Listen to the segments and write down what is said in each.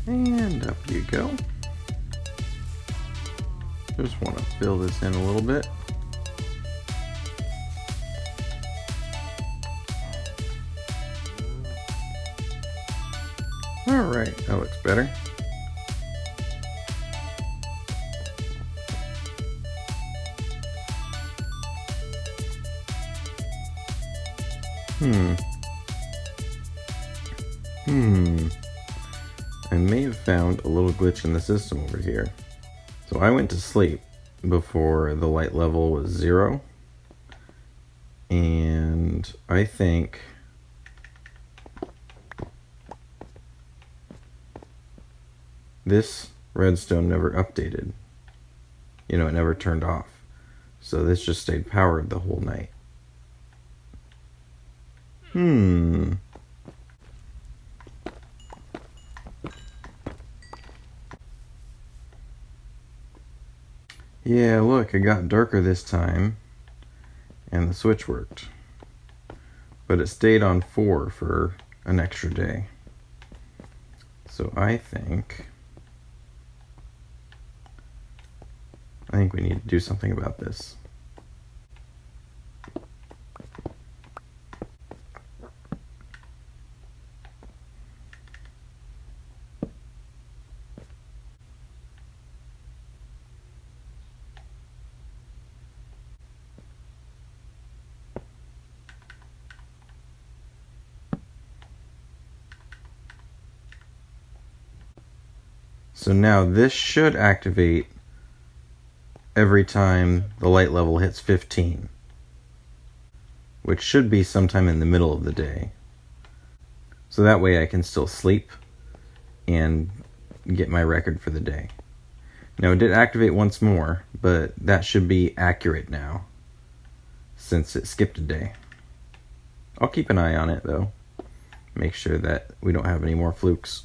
And up you go. Just want to fill this in a little bit. Alright, that looks better. I may have found a little glitch in the system over here. So I went to sleep before the light level was 0. And I think this redstone never updated. It never turned off. So this just stayed powered the whole night. Yeah, look, it got darker this time, and the switch worked. But it stayed on 4 for an extra day. So I think we need to do something about this. So now this should activate every time the light level hits 15, which should be sometime in the middle of the day. So that way I can still sleep and get my record for the day. Now it did activate once more, but that should be accurate now since it skipped a day. I'll keep an eye on it though, make sure that we don't have any more flukes.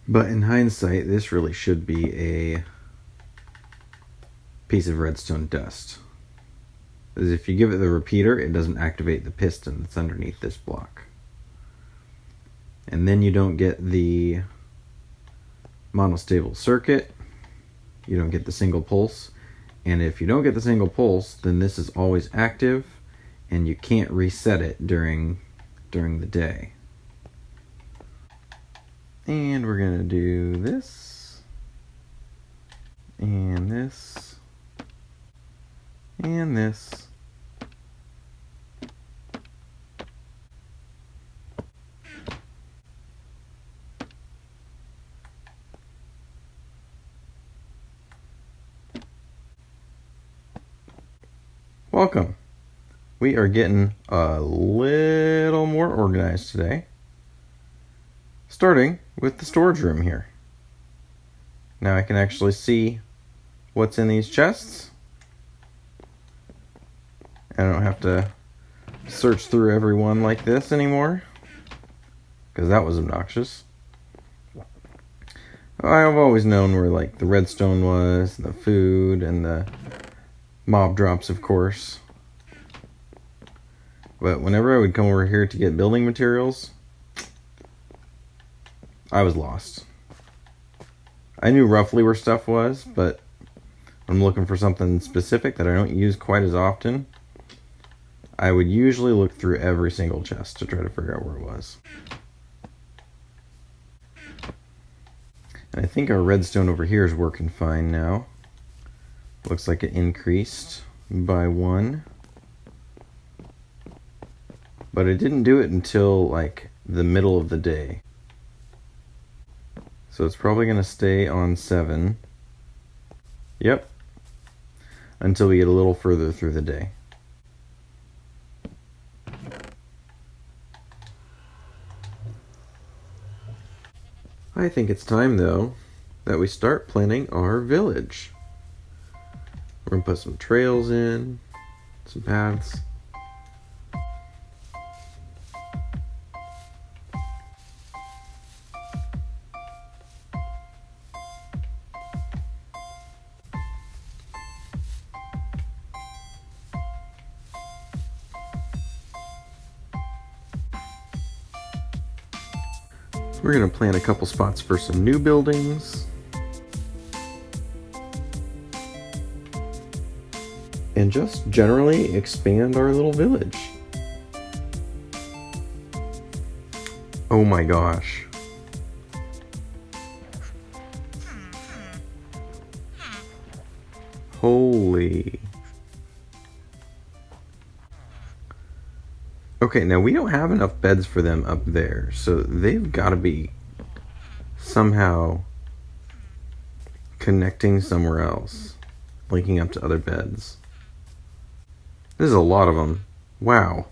But in hindsight, this really should be a piece of redstone dust. Because if you give it the repeater, it doesn't activate the piston that's underneath this block. And then you don't get the monostable circuit, you don't get the single pulse, and if you don't get the single pulse, then this is always active, and you can't reset it during the day. And we're going to do this, and this, and this. Welcome. We are getting a little more organized today. Starting with the storage room here. Now I can actually see what's in these chests. I don't have to search through every one like this anymore, because that was obnoxious. I've always known where like the redstone was, the food, and the mob drops, of course. But whenever I would come over here to get building materials, I was lost. I knew roughly where stuff was, but when I'm looking for something specific that I don't use quite as often, I would usually look through every single chest to try to figure out where it was. And I think our redstone over here is working fine now. Looks like it increased by 1. But it didn't do it until like the middle of the day. So it's probably going to stay on 7. Yep. Until we get a little further through the day. I think it's time, though, that we start planning our village. We're going to put some trails in, some paths. We're going to plant a couple spots for some new buildings. And just generally expand our little village. Oh my gosh. Holy. Okay, now we don't have enough beds for them up there, so they've got to be somehow connecting somewhere else, linking up to other beds. This is a lot of them. Wow.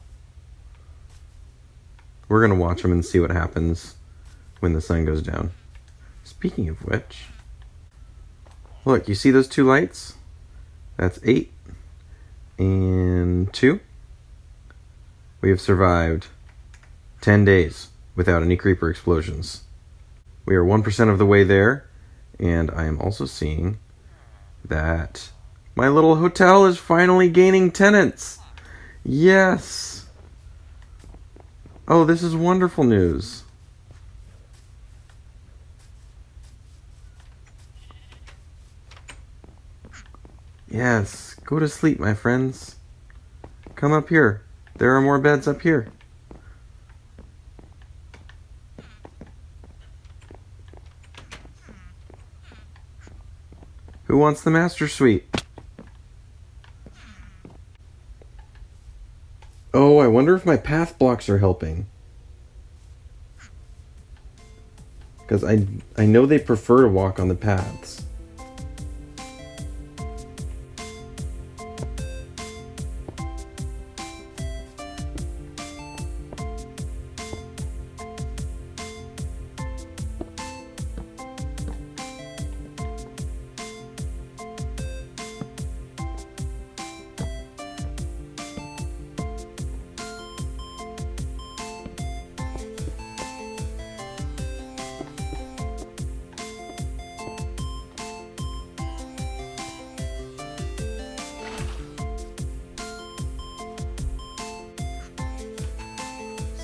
We're going to watch them and see what happens when the sun goes down. Speaking of which, look, you see those two lights? That's 8 and 2. We have survived 10 days without any creeper explosions. We are 1% of the way there, and I am also seeing that my little hotel is finally gaining tenants. Yes. Oh, this is wonderful news. Yes, go to sleep, my friends. Come up here. There are more beds up here. Who wants the master suite? Oh, I wonder if my path blocks are helping. Because I know they prefer to walk on the paths.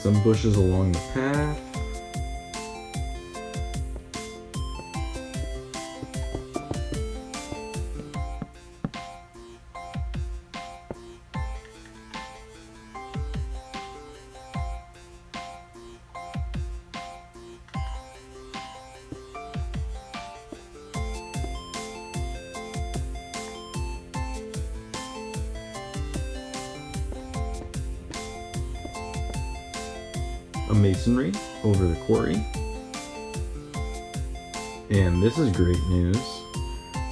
Some bushes along the path. A masonry over the quarry. And this is great news.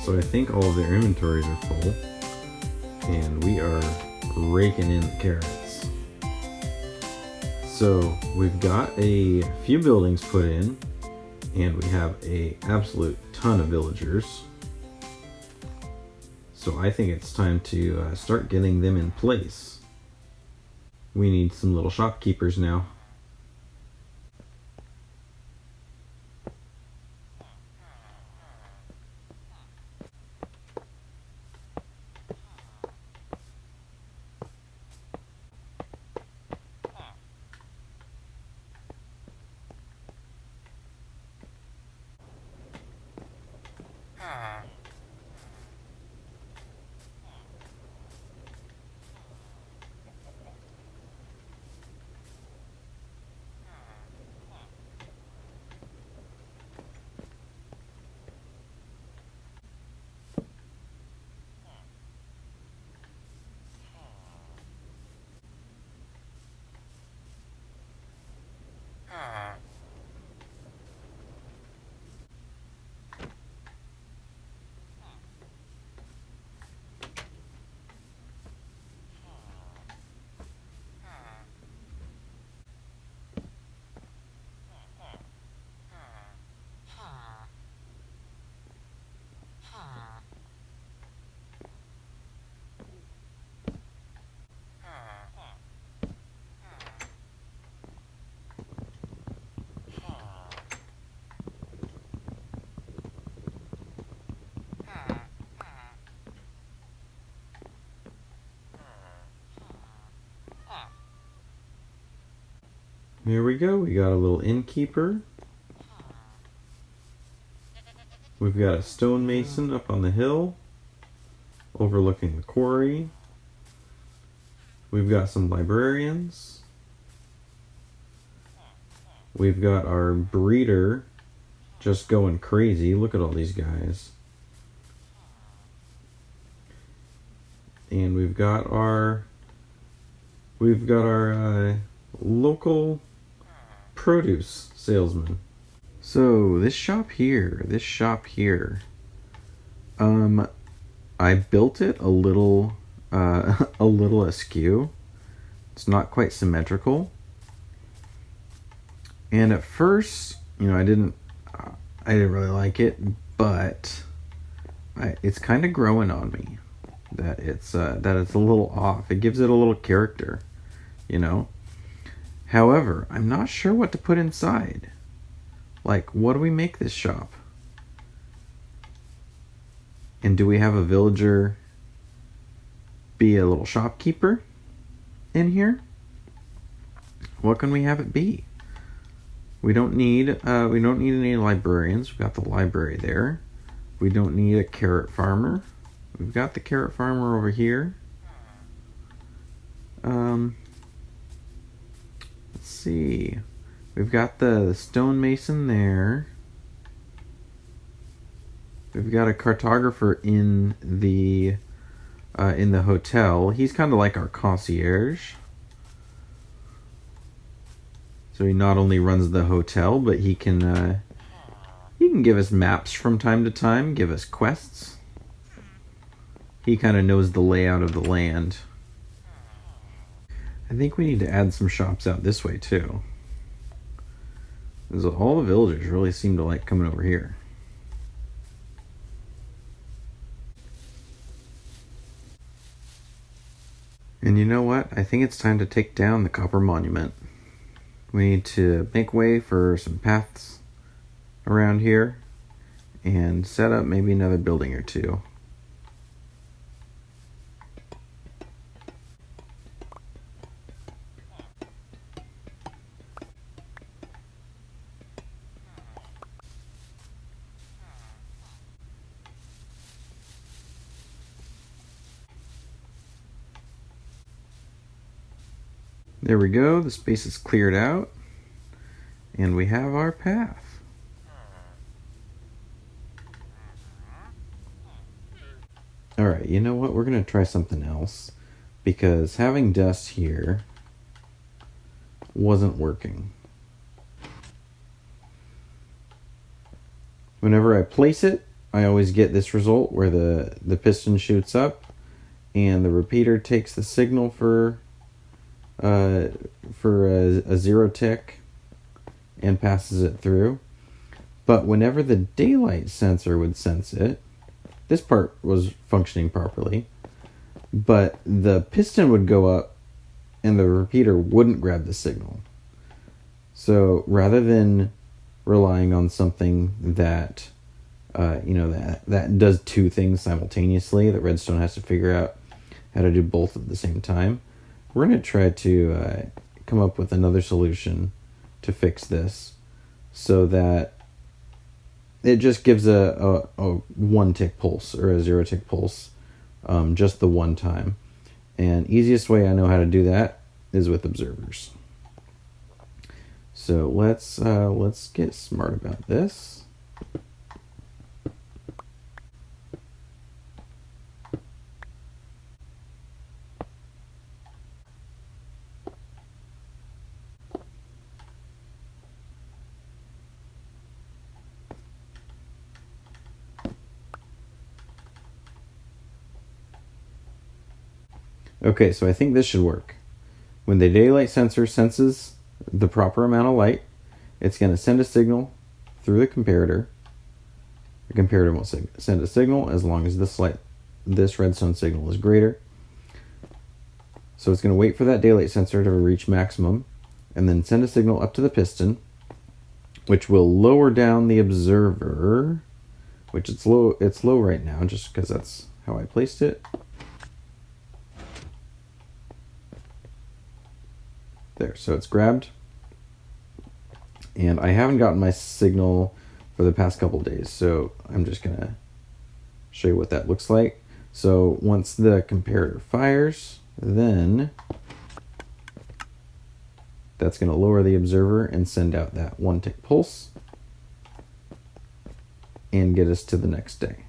So I think all of their inventories are full. And we are raking in the carrots. So we've got a few buildings put in. And we have a absolute ton of villagers. So I think it's time to start getting them in place. We need some little shopkeepers now. Here we go. We got a little innkeeper We've got a stonemason up on the hill, overlooking the quarry. We've got some librarians. We've got our breeder just going crazy. Look at all these guys. And we've got our local produce salesman. So this shop here, I built it a little askew. It's not quite symmetrical. And at first, I didn't really like it, but it's kind of growing on me that it's a little off. It gives it a little character, However, I'm not sure what to put inside. Like, what do we make this shop? And do we have a villager be a little shopkeeper in here? What can we have it be? We don't need any librarians. We've got the library there. We don't need a carrot farmer. We've got the carrot farmer over here. Let's see. We've got the stonemason there. We've got a cartographer in the hotel. He's kind of like our concierge. So he not only runs the hotel, but he can give us maps from time to time, give us quests. He kind of knows the layout of the land. I think we need to add some shops out this way too. Because all the villagers really seem to like coming over here. And you know what? I think it's time to take down the copper monument. We need to make way for some paths around here and set up maybe another building or two. There we go, the space is cleared out, and we have our path. Alright, you know what, we're going to try something else, because having dust here wasn't working. Whenever I place it, I always get this result where the piston shoots up, and the repeater takes the signal for a zero tick and passes it through. But whenever the daylight sensor would sense it, this part was functioning properly, but the piston would go up and the repeater wouldn't grab the signal. So rather than relying on something that that does two things simultaneously, that redstone has to figure out how to do both at the same time, we're going to try to come up with another solution to fix this so that it just gives a one tick pulse or a zero tick pulse just the one time. And easiest way I know how to do that is with observers. So let's get smart about this. Okay, so I think this should work. When the daylight sensor senses the proper amount of light, it's going to send a signal through the comparator. The comparator won't send a signal as long as this redstone signal is greater. So it's going to wait for that daylight sensor to reach maximum and then send a signal up to the piston, which will lower down the observer, which it's low right now just because that's how I placed it. There, so it's grabbed. And I haven't gotten my signal for the past couple days. So I'm just gonna show you what that looks like. So once the comparator fires, then that's going to lower the observer and send out that 1 tick pulse and get us to the next day.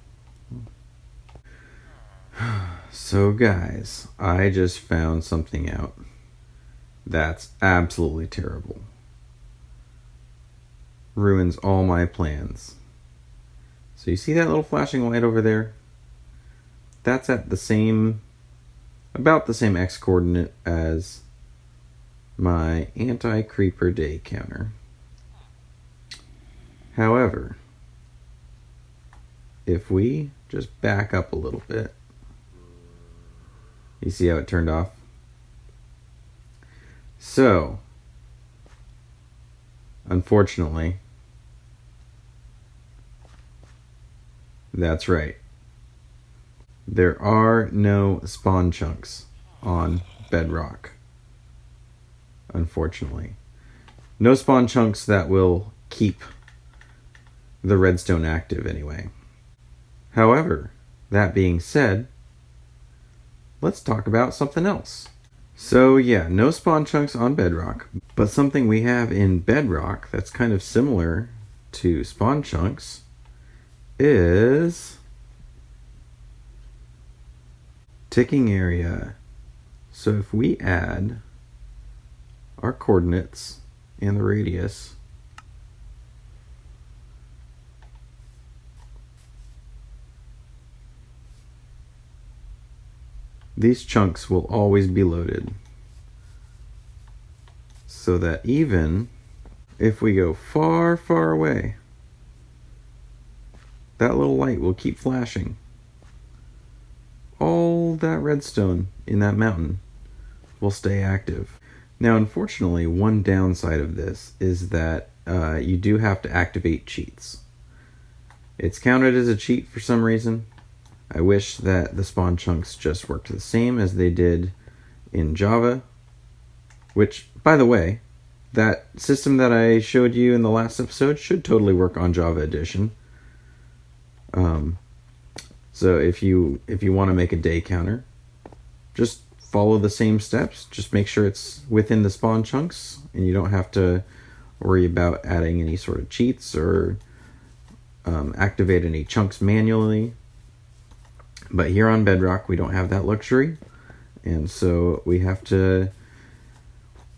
So guys, I just found something out that's absolutely terrible. Ruins all my plans. So you see that little flashing light over there? That's at about the same X coordinate as my anti-creeper day counter. However, if we just back up a little bit, you see how it turned off? So, unfortunately, that's right. There are no spawn chunks on Bedrock. Unfortunately. No spawn chunks that will keep the redstone active anyway. However, that being said, let's talk about something else. So yeah, no spawn chunks on Bedrock, but something we have in Bedrock that's kind of similar to spawn chunks is ticking area. So if we add our coordinates and the radius, these chunks will always be loaded, so that even if we go far, far away, that little light will keep flashing. All that redstone in that mountain will stay active. Now, unfortunately, one downside of this is that you do have to activate cheats. It's counted as a cheat for some reason. I wish that the spawn chunks just worked the same as they did in Java, which, by the way, that system that I showed you in the last episode should totally work on Java Edition. So if you want to make a day counter, just follow the same steps. Just make sure it's within the spawn chunks, and you don't have to worry about adding any sort of cheats or activate any chunks manually. But here on Bedrock, we don't have that luxury, and so we have to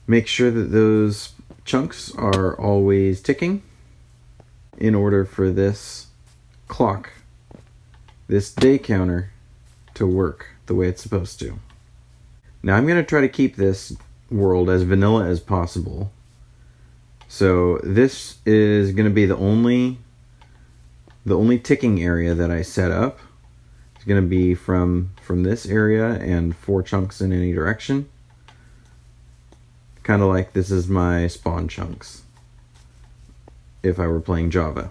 make sure that those chunks are always ticking in order for this clock, this day counter, to work the way it's supposed to. Now I'm going to try to keep this world as vanilla as possible. So this is going to be the only ticking area that I set up. It's going to be from this area and 4 chunks in any direction. Kind of like this is my spawn chunks if I were playing Java.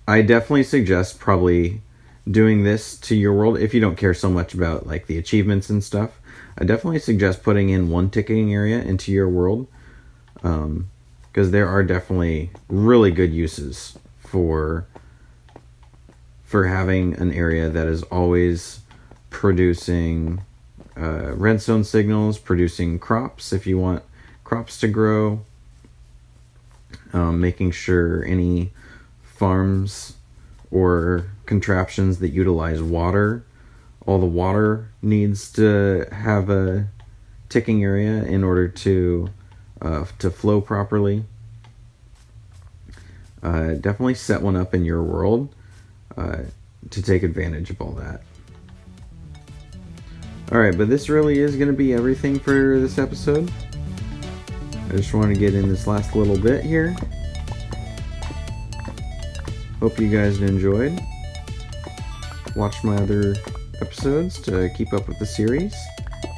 I definitely suggest probably doing this to your world if you don't care so much about like the achievements and stuff. I definitely suggest putting in 1 ticking area into your world, because there are definitely really good uses for having an area that is always producing redstone signals, producing crops if you want crops to grow, making sure any farms or contraptions that utilize water, all the water needs to have a ticking area in order to flow properly. Definitely set one up in your world to take advantage of all that. Alright, but this really is going to be everything for this episode. I just want to get in this last little bit here. Hope you guys enjoyed. Watch my other episodes to keep up with the series,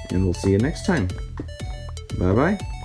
and we'll see you next time. Bye bye.